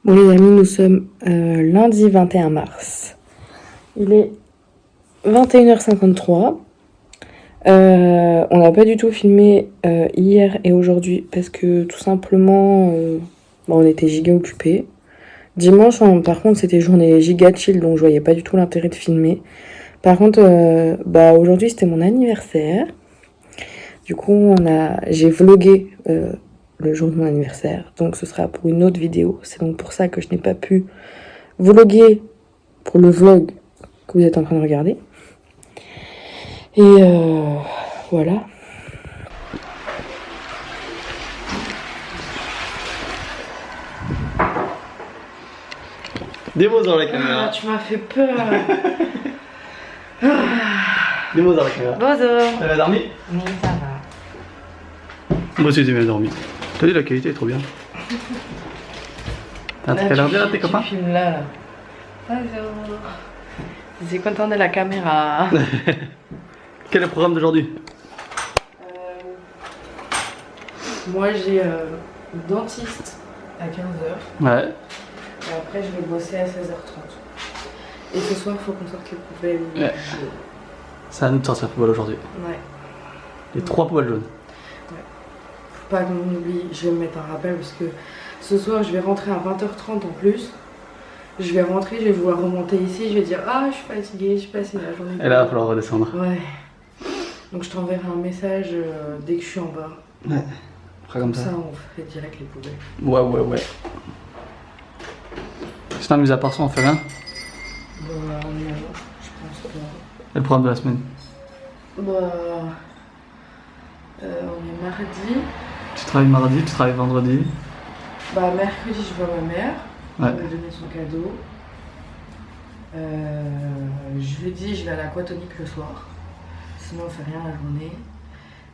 Bon les amis, nous sommes lundi 21 mars. Il est 21h53. On n'a pas du tout filmé hier et aujourd'hui parce que tout simplement on était giga occupés. Dimanche par contre c'était journée giga chill, donc je voyais pas du tout l'intérêt de filmer. Par contre aujourd'hui c'était mon anniversaire. Du coup j'ai vlogué le jour de mon anniversaire, donc ce sera pour une autre vidéo. C'est donc pour ça que je n'ai pas pu vloguer pour le vlog que vous êtes en train de regarder. Et voilà. Des mots dans la caméra. Tu m'as fait peur. Des mots dans la caméra. Bonjour. T'as bien dormi? Oui, ça va. Moi aussi j'ai bien dormi. T'as dit la qualité est trop bien. T'as un truc à leur dire à tes copains? Tu filmes là. Bonjour. Je suis content de la caméra. Quel est le programme d'aujourd'hui? Moi j'ai dentiste à 15h. Ouais. Et après je vais bosser à 16h30. Et ce soir il faut qu'on sorte les poubelles. Ouais. C'est à nous de sortir la poubelle aujourd'hui. Ouais. Les 3 poubelles jaunes. Ouais. Faut pas qu'on oublie, je vais me mettre un rappel parce que ce soir je vais rentrer à 20h30 en plus. Je vais rentrer, je vais vouloir remonter ici, je vais dire ah je suis fatiguée, j'ai passé la journée. Et là il va falloir redescendre. Ouais. Donc je t'enverrai un message dès que je suis en bas. Ouais. Après comme ça. On fait direct les poubelles. Ouais. Sinon mis à part ça on fait rien? Bah non, je pense pas. Et le programme de la semaine? Bah on est mardi. Tu travailles mardi, tu travailles vendredi. Bah mercredi je vois ma mère. Ouais. Je vais donner son cadeau. Jeudi je vais à l'aquatonique le soir. Sinon on fait rien la journée.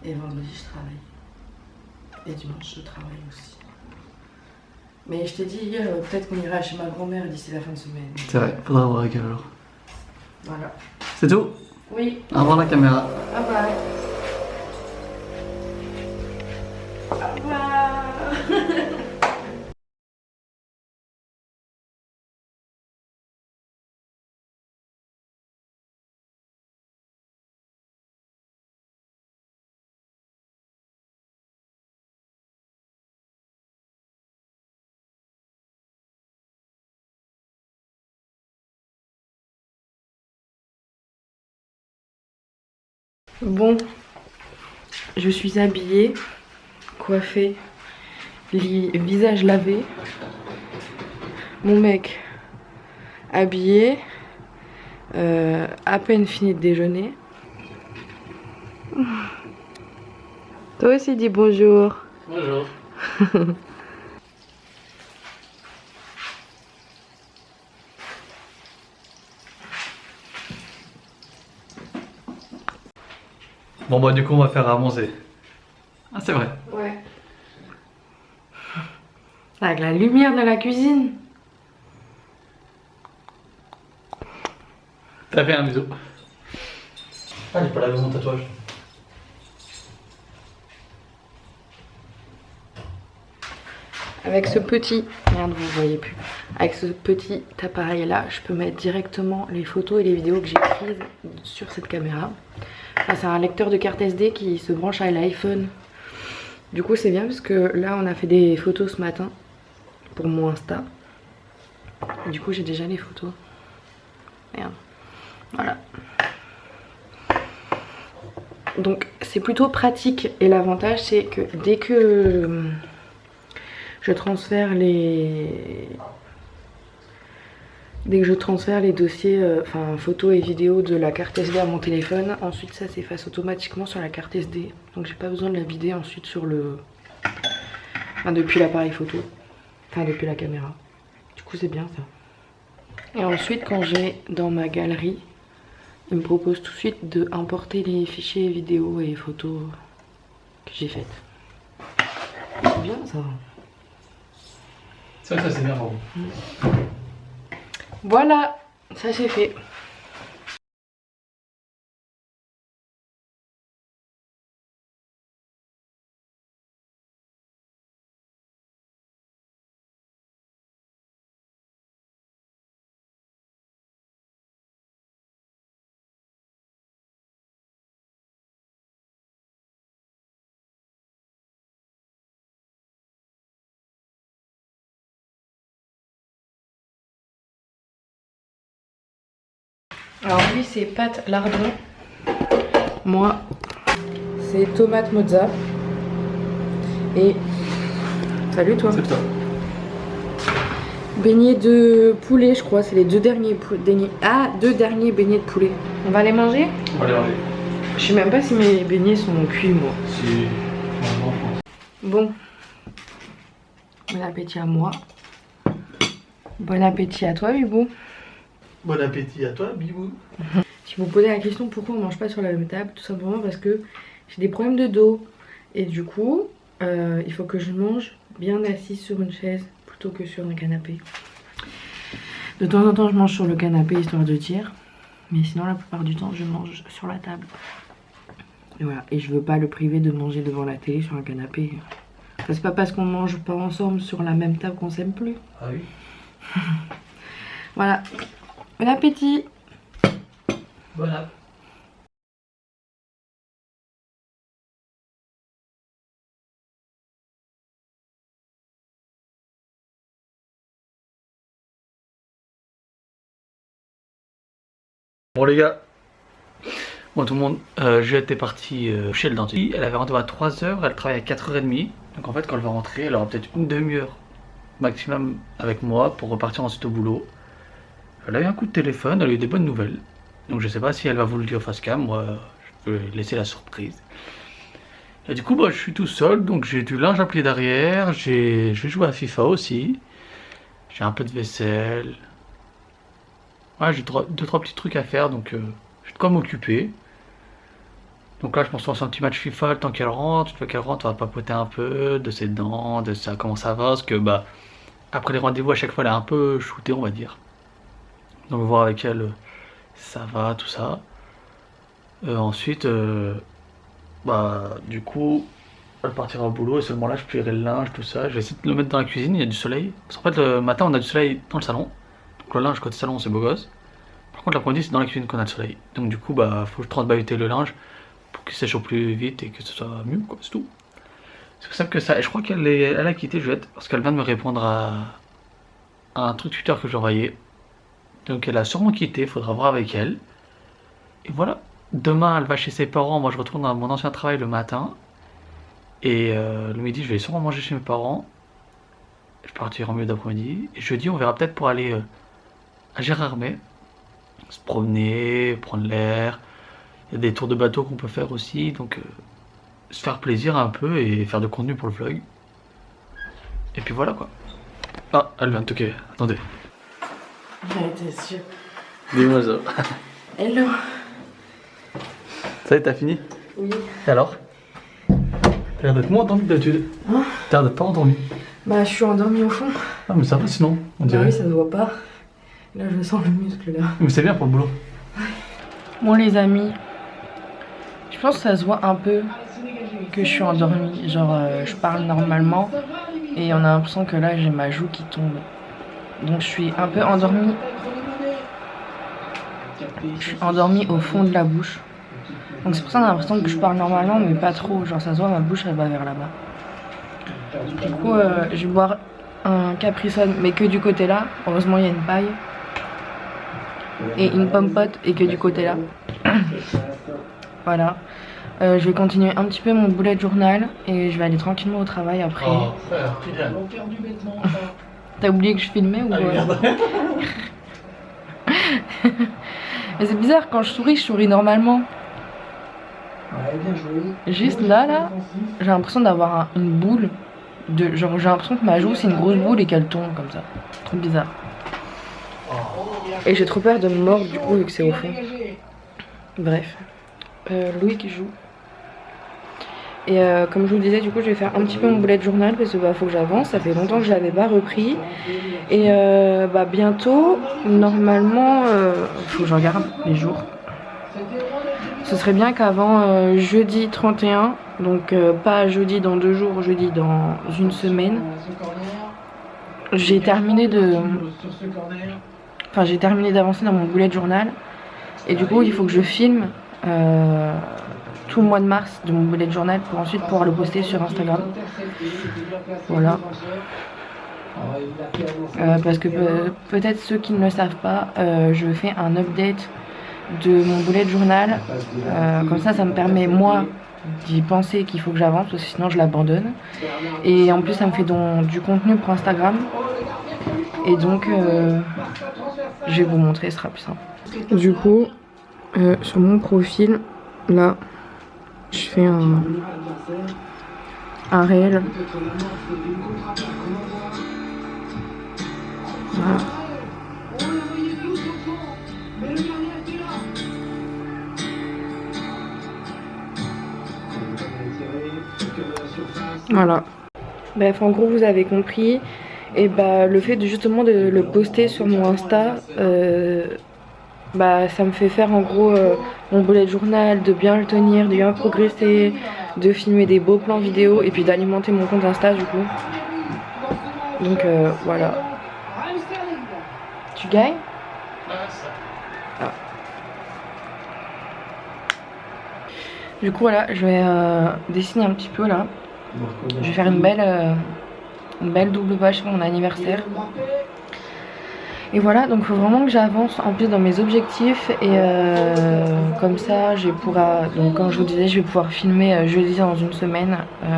Et vendredi je travaille. Et dimanche je travaille aussi. Mais je t'ai dit hier, peut-être qu'on ira chez ma grand-mère d'ici la fin de semaine. C'est vrai, faudra voir avec elle alors. Voilà. C'est tout? Oui. Au revoir la caméra. Bye bye. Au revoir. Bon, je suis habillée, coiffée, visage lavé. Mon mec habillé, à peine fini de déjeuner. Toi aussi dis bonjour. Bonjour. Bon bah du coup on va faire à manger. Ah c'est vrai. Ouais. Avec la lumière de la cuisine. T'as fait un bisou. Ah j'ai pas lavé mon tatouage. Avec ce petit, merde vous voyez plus, avec ce petit appareil là, je peux mettre directement les photos et les vidéos que j'ai prises sur cette caméra. Ah, c'est un lecteur de carte SD qui se branche à l'iPhone. Du coup c'est bien parce que là on a fait des photos ce matin pour mon Insta. Et du coup j'ai déjà les photos. Merde. Voilà. Donc c'est plutôt pratique et l'avantage c'est que dès que je transfère les dossiers, enfin photos et vidéos de la carte SD à mon téléphone, ensuite ça s'efface automatiquement sur la carte SD. Donc j'ai pas besoin de la vider ensuite sur le... Enfin depuis l'appareil photo. Enfin depuis la caméra. Du coup c'est bien ça. Et ensuite quand j'ai dans ma galerie, il me propose tout de suite de importer les fichiers vidéos et photos que j'ai faites. C'est bien ça. C'est vrai que ça c'est bien pour vous. Voilà, ça c'est fait. Alors lui c'est pâte lardon. Moi c'est tomate mozza. Et salut toi. C'est toi. Beignets de poulet je crois, c'est les deux derniers beignets de poulet. On va les manger? On va les manger. Je sais même pas si mes beignets sont cuits moi. Si. Bon. Bon appétit à moi. Bon appétit à toi Bibou. Bon appétit à toi, Bibou. Si vous posez la question pourquoi on mange pas sur la même table, tout simplement parce que j'ai des problèmes de dos. Et du coup, il faut que je mange bien assis sur une chaise plutôt que sur un canapé. De temps en temps, je mange sur le canapé histoire de dire. Mais sinon, la plupart du temps, je mange sur la table. Et voilà. Et je veux pas le priver de manger devant la télé sur un canapé. C'est pas parce qu'on mange pas ensemble sur la même table qu'on s'aime plus. Ah oui. Voilà. Bon appétit. Voilà. Bon les gars, bon tout le monde, j'étais parti chez le dentiste. Elle avait rendez-vous à 3h, elle travaille à 4h30. Donc en fait quand elle va rentrer, elle aura peut-être une demi-heure maximum avec moi pour repartir ensuite au boulot. Elle a eu un coup de téléphone, elle a eu des bonnes nouvelles. Donc je sais pas si elle va vous le dire face cam, moi je peux laisser la surprise. Et du coup bah, je suis tout seul, donc j'ai du linge à plier derrière, je vais jouer à FIFA aussi. J'ai un peu de vaisselle. Ouais, j'ai 2-3 petits trucs à faire, donc j'ai de quoi m'occuper. Donc là, je pense qu'on se un petit match FIFA le temps qu'elle rentre. Une fois qu'elle rentre, on va papoter un peu de ses dents, de ça, comment ça va. Parce que, bah, après les rendez-vous, à chaque fois, elle est un peu shootée, on va dire. Donc, voir avec elle, ça va, tout ça. Ensuite, bah, du coup, elle partira au boulot et seulement là, je plierai le linge, tout ça. Je vais essayer de le mettre dans la cuisine, il y a du soleil. Parce qu'en fait, le matin, on a du soleil dans le salon. Donc, le linge côté salon, c'est beau gosse. Par contre, l'après-midi, c'est dans la cuisine qu'on a le soleil. Donc, du coup, bah, faut transbahuter le linge pour qu'il sèche au plus vite et que ce soit mieux, quoi, c'est tout. C'est pour ça que ça. Et je crois elle a quitté Juliette parce qu'elle vient de me répondre à un truc Twitter que j'ai envoyé. Donc, elle a sûrement quitté, faudra voir avec elle. Et voilà. Demain, elle va chez ses parents. Moi, je retourne dans mon ancien travail le matin. Et le midi, je vais sûrement manger chez mes parents. Je partirai en milieu d'après-midi. Et jeudi, on verra peut-être pour aller à Gérardmer. Se promener, prendre l'air. Il y a des tours de bateau qu'on peut faire aussi, donc se faire plaisir un peu et faire de contenu pour le vlog. Et puis voilà quoi. Ah, elle vient de toquer, attendez. Ouais, t'es sûr. Dis-moi ça. Hello. Ça y est, t'as fini? Oui. Et alors? T'as l'air d'être moins endormi que d'habitude. Hein? T'as l'air d'être pas endormi. Bah, je suis endormie au fond. Ah, mais ça va sinon, on Bah dirait. oui, ça se voit pas. Là, je sens le muscle là. Mais c'est bien pour le boulot. Bon, les amis, je pense que ça se voit un peu que je suis endormie. Genre, je parle normalement et on a l'impression que là, j'ai ma joue qui tombe. Donc, je suis un peu endormie. Je suis endormie au fond de la bouche. Donc, c'est pour ça qu'on a l'impression que je parle normalement, mais pas trop. Genre, ça se voit, ma bouche, elle va vers là-bas. Du coup, je vais boire un Capri Sun, mais que du côté là. Heureusement, il y a une paille. Et une pomme pote, et que du côté là. Voilà. Je vais continuer un petit peu mon bullet journal et je vais aller tranquillement au travail après. Oh, frère, génial. T'as oublié que je filmais ou quoi? Mais c'est bizarre, quand je souris normalement. Juste là, j'ai l'impression d'avoir une boule. Genre, j'ai l'impression que ma joue c'est une grosse boule et qu'elle tombe comme ça. Trop bizarre. Et j'ai trop peur de me mordre du coup vu que c'est au fond. Bref. Louis qui joue. Et comme je vous disais, du coup je vais faire un petit peu mon bullet journal parce que bah, faut que j'avance. Ça fait longtemps que je l'avais pas repris. Et bah, bientôt, normalement, faut que je regarde les jours. Ce serait bien qu'avant jeudi 31, donc pas jeudi dans 2 jours, jeudi dans une semaine, j'ai terminé j'ai terminé d'avancer dans mon bullet journal. Et du coup, il faut que je filme tout le mois de mars de mon bullet journal pour ensuite pouvoir le poster sur Instagram. Voilà. Parce que peut-être ceux qui ne le savent pas, je fais un update de mon bullet journal. Comme ça me permet moi d'y penser qu'il faut que j'avance parce que sinon je l'abandonne. Et en plus ça me fait du contenu pour Instagram. Et donc je vais vous montrer, ce sera plus simple. Du coup sur mon profil là je fais un réel. Voilà. Voilà. Bref, en gros, vous avez compris. Et bah, le fait justement de le poster sur mon Insta, bah, ça me fait faire en gros mon bullet journal, de bien le tenir, de bien progresser, de filmer des beaux plans vidéo et puis d'alimenter mon compte Insta du coup. Donc voilà. Tu gagnes? Ah. Du coup voilà, je vais dessiner un petit peu là. Je vais faire une belle double page pour mon anniversaire. Et voilà, donc il faut vraiment que j'avance en plus dans mes objectifs. Et comme ça, donc comme je vous disais, je vais pouvoir filmer jeudi dans une semaine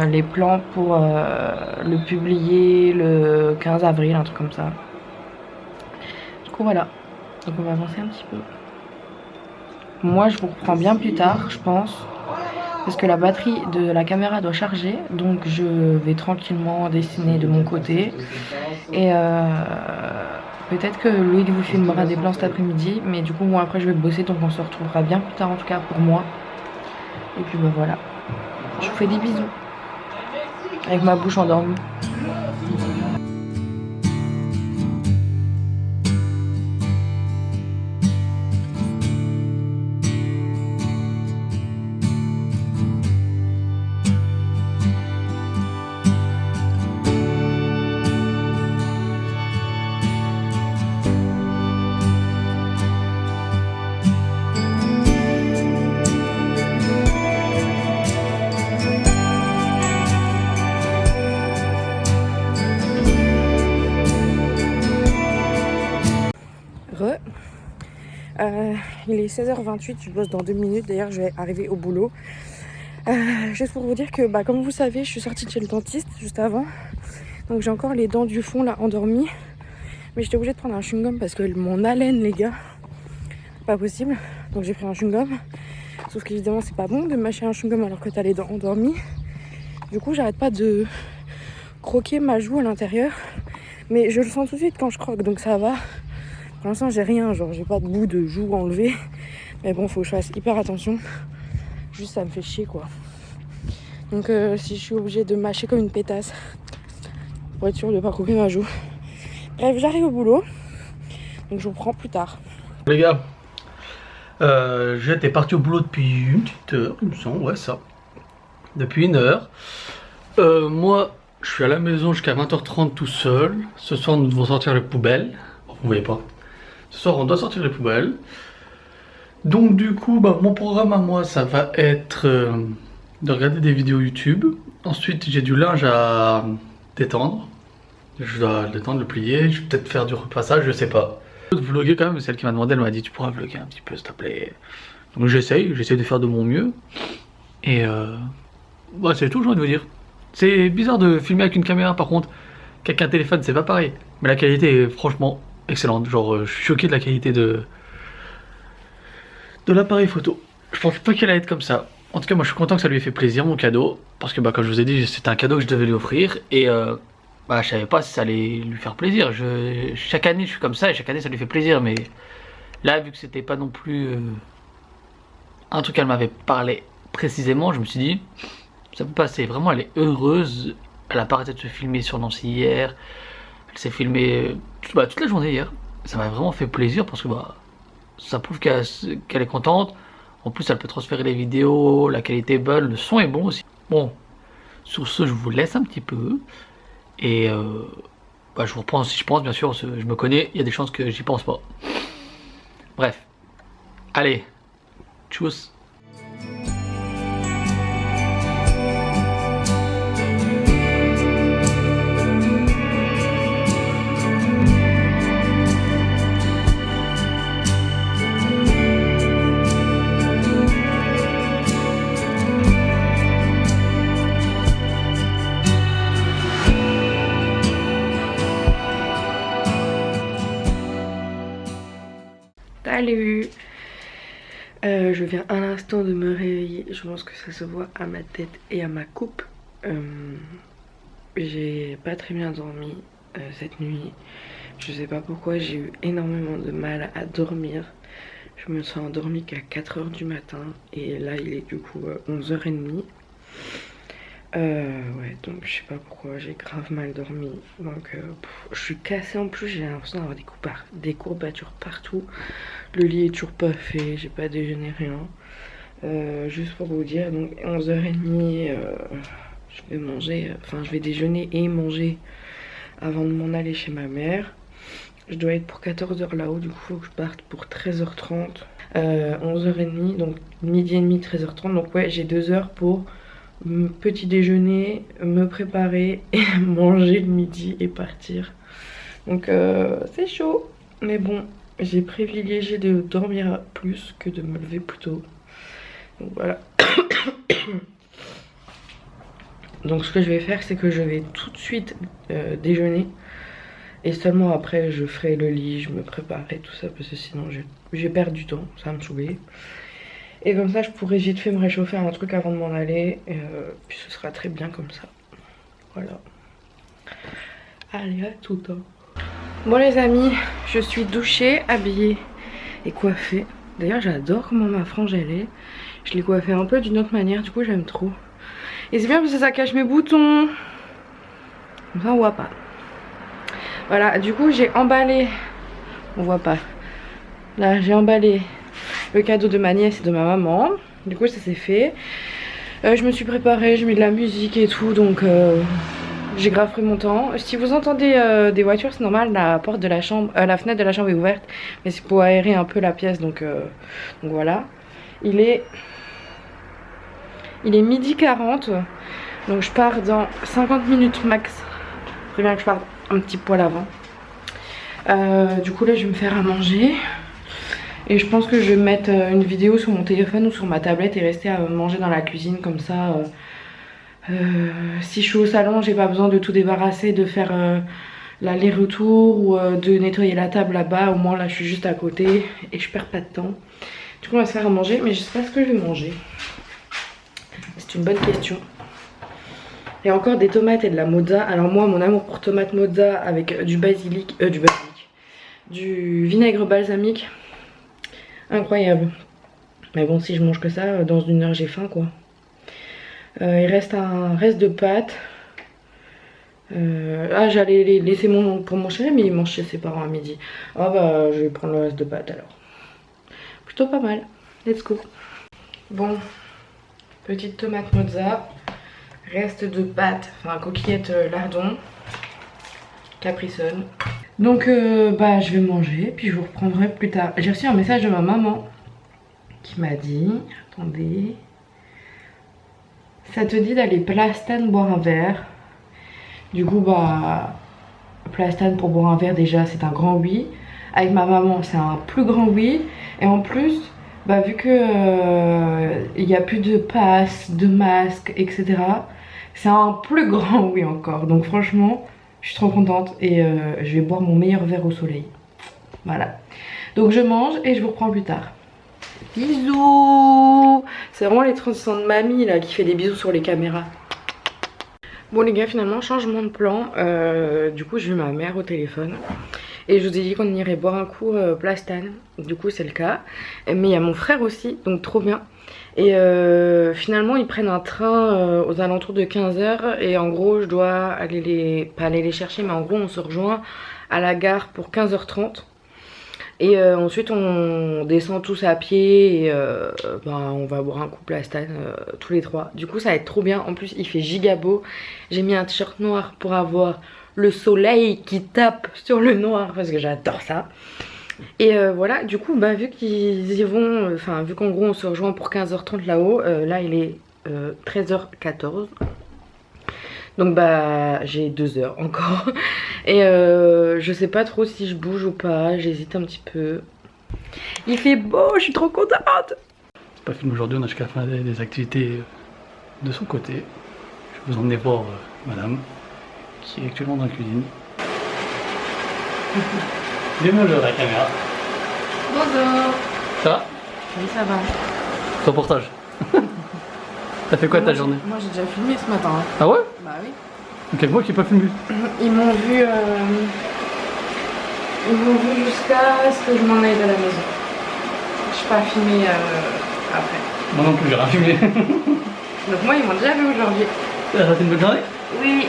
les plans pour le publier le 15 avril, un truc comme ça. Du coup voilà, donc on va avancer un petit peu. Moi je vous reprends bien plus tard, je pense. Parce que la batterie de la caméra doit charger, donc je vais tranquillement dessiner de mon côté. Et peut-être que Loïc vous filmera des plans cet après-midi, mais du coup moi après je vais bosser, donc on se retrouvera bien plus tard en tout cas pour moi. Et puis bah voilà, je vous fais des bisous, avec ma bouche endormie. Il est 16h28, je bosse dans 2 minutes, d'ailleurs je vais arriver au boulot. Juste pour vous dire que comme vous savez, je suis sortie de chez le dentiste juste avant. Donc j'ai encore les dents du fond là endormies. Mais j'étais obligée de prendre un chewing-gum parce que mon haleine les gars, pas possible. Donc j'ai pris un chewing-gum. Sauf qu'évidemment c'est pas bon de mâcher un chewing-gum alors que t'as les dents endormies. Du coup j'arrête pas de croquer ma joue à l'intérieur. Mais je le sens tout de suite quand je croque, donc ça va. Pour l'instant j'ai rien, genre j'ai pas de bout de joue enlevé. Mais bon, faut que je fasse hyper attention. Juste ça me fait chier quoi. Donc si je suis obligée de mâcher comme une pétasse pour être sûre de pas croquer ma joue. Bref, j'arrive au boulot. Donc je vous reprends plus tard. Les gars, j'étais parti au boulot depuis une petite heure, il me semble, ouais ça. Depuis 1 heure. Moi, je suis à la maison jusqu'à 20h30 tout seul. Ce soir, nous devons sortir les poubelles. Bon, vous voyez pas. Ce soir, on doit sortir les poubelles. Donc du coup, mon programme à moi, ça va être de regarder des vidéos YouTube. Ensuite, j'ai du linge à détendre. Je dois le détendre, le plier. Je vais peut-être faire du repassage, je sais pas. Vlogger quand même, celle qui m'a demandé, elle m'a dit tu pourras vlogger un petit peu s'il te plaît. Donc j'essaye de faire de mon mieux. Et c'est tout, j'ai envie de vous dire. C'est bizarre de filmer avec une caméra par contre, qu'avec un téléphone c'est pas pareil. Mais la qualité est franchement excellente, genre je suis choqué de la qualité de l'appareil photo. Je pensais pas qu'elle allait être comme ça. En tout cas moi je suis content que ça lui ait fait plaisir mon cadeau. Parce que comme je vous ai dit c'était un cadeau que je devais lui offrir. Et je savais pas si ça allait lui faire plaisir. Chaque année je suis comme ça et chaque année ça lui fait plaisir. Mais là vu que c'était pas non plus un truc qu'elle m'avait parlé précisément, je me suis dit ça peut passer. Vraiment elle est heureuse. Elle a pas arrêté de se filmer sur Nancy hier. Elle s'est filmée toute la journée hier. Ça m'a vraiment fait plaisir parce que ça prouve qu'elle est contente. En plus elle peut transférer les vidéos, la qualité est bonne, le son est bon aussi. Bon, sur ce je vous laisse un petit peu. Et je vous reprends si je pense, bien sûr, je me connais, il y a des chances que j'y pense pas. Bref, allez, tchuss. Salut. Je viens à l'instant de me réveiller. Je pense que ça se voit à ma tête et à ma coupe. J'ai pas très bien dormi cette nuit. Je sais pas pourquoi, j'ai eu énormément de mal à dormir. Je me suis endormie qu'à 4 h du matin. Et là il est du coup 11 h 30. Ouais, donc je sais pas pourquoi, j'ai grave mal dormi. Donc je suis cassée en plus, j'ai l'impression d'avoir des courbatures partout. Le lit est toujours pas fait, j'ai pas déjeuné, rien. Juste pour vous dire, donc 11 h 30, je vais manger, enfin je vais déjeuner et manger avant de m'en aller chez ma mère. Je dois être pour 14 h là-haut, du coup faut que je parte pour 13 h 30. 11 h 30, donc midi et demi, 13 h 30. Donc ouais, j'ai 2 heures pour petit déjeuner, me préparer et manger le midi et partir. Donc c'est chaud, mais bon, j'ai privilégié de dormir plus que de me lever plus tôt. Donc voilà. Donc ce que je vais faire, c'est que je vais tout de suite déjeuner. Et seulement après je ferai le lit, je me préparerai tout ça, parce que sinon je vais perdre du temps, ça va me saouler. Et comme ça je pourrai vite fait me réchauffer un truc avant de m'en aller. Et puis ce sera très bien comme ça. Voilà. Allez, à tout le temps. Bon les amis, je suis douchée, habillée et coiffée. D'ailleurs j'adore comment ma frange elle est. Je l'ai coiffée un peu d'une autre manière, du coup j'aime trop. Et c'est bien parce que ça cache mes boutons. Comme ça on voit pas. Voilà, du coup j'ai emballé. On voit pas. Là j'ai emballé le cadeau de ma nièce et de ma maman. Du coup ça s'est fait. Je me suis préparée, j'ai mis de la musique et tout, donc j'ai grave pris mon temps. Si vous entendez des voitures, c'est normal, la porte de la chambre, la fenêtre de la chambre est ouverte, mais c'est pour aérer un peu la pièce, donc voilà. Il est midi 40, donc je pars dans 50 minutes max. C'est bien que je parte un petit poil avant. Du coup là je vais me faire à manger. Et je pense que je vais mettre une vidéo sur mon téléphone ou sur ma tablette et rester à manger dans la cuisine comme ça. Si je suis au salon, j'ai pas besoin de tout débarrasser, de faire l'aller-retour ou de nettoyer la table là-bas. Au moins là je suis juste à côté et je perds pas de temps. Du coup on va se faire à manger, mais je sais pas ce que je vais manger. C'est une bonne question. Il y a encore des tomates et de la mozza. Alors moi mon amour pour tomate mozza avec du vinaigre balsamique. Incroyable. Mais bon, si je mange que ça, dans une heure j'ai faim quoi. Il reste un reste de pâtes. J'allais les laisser pour mon chéri, mais il mange chez ses parents à midi. Ah bah je vais prendre le reste de pâtes alors. Plutôt pas mal. Let's go. Bon, petite tomate mozza. Reste de pâtes, enfin coquillettes lardon. Caprisonne. Donc bah je vais manger, puis je vous reprendrai plus tard. J'ai reçu un message de ma maman qui m'a dit, attendez, ça te dit d'aller Plastane boire un verre. Du coup bah Plastane pour boire un verre déjà c'est un grand oui. Avec ma maman c'est un plus grand oui. Et en plus bah vu que il n'y a plus de passe, de masque, etc. C'est un plus grand oui encore. Donc franchement je suis trop contente et je vais boire mon meilleur verre au soleil. Voilà. Donc je mange et je vous reprends plus tard. Bisous. C'est vraiment les transitions de mamie là qui fait des bisous sur les caméras. Bon les gars, finalement changement de plan. Du coup j'ai eu ma mère au téléphone. Et je vous ai dit qu'on irait boire un coup Plastane. Du coup c'est le cas. Mais il y a mon frère aussi, donc trop bien. Et finalement ils prennent un train aux alentours de 15 h. Et en gros je dois aller pas aller les chercher, mais en gros on se rejoint à la gare pour 15 h 30. Et ensuite on descend tous à pied et on va boire un coup Plastane tous les trois. Du coup ça va être trop bien. En plus il fait giga beau. J'ai mis un t-shirt noir pour avoir le soleil qui tape sur le noir parce que j'adore ça. Et voilà, du coup bah vu qu'ils y vont, enfin vu qu'en gros on se rejoint pour 15 h 30 là-haut, là il est 13 h 14. Donc bah j'ai 2 heures encore. Et je sais pas trop si je bouge ou pas, j'hésite un petit peu. Il fait beau, je suis trop contente. C'est pas film aujourd'hui, on a jusqu'à faire des activités de son côté. Je vais vous emmener voir madame qui est actuellement dans la cuisine. Dis bonjour à la caméra. Bonjour. Ça va? Oui, ça va. Reportage. T'as fait quoi ta journée? Moi j'ai déjà filmé ce matin. Hein. Ah ouais? Bah oui. Ok, moi qui n'ai pas filmé. Ils m'ont vu jusqu'à ce que je m'en aille de la maison. Je suis pas filmé après. Moi non plus, j'ai rien filmé. Donc moi ils m'ont déjà vu aujourd'hui. T'as passé une bonne journée? Oui.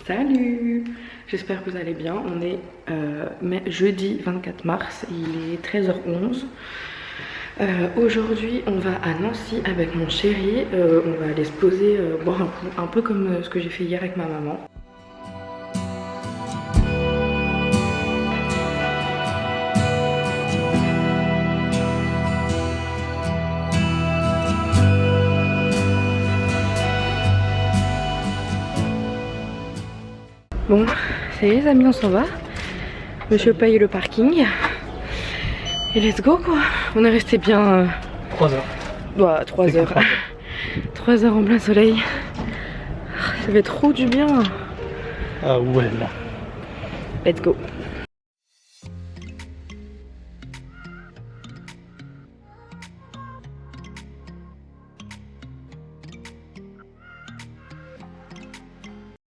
Salut. J'espère que vous allez bien. On est jeudi 24 mars, il est 13h11. Aujourd'hui on va à Nancy avec mon chéri. On va aller se poser, boire un coup, un peu comme ce que j'ai fait hier avec ma maman. Bon, ça y est les amis, on s'en va. Monsieur paye le parking. Et let's go quoi. On est resté bien... 3 heures. Ouais, 3 heures. 3 heures en plein soleil. Ça fait trop du bien. Ah ouais là. Let's go.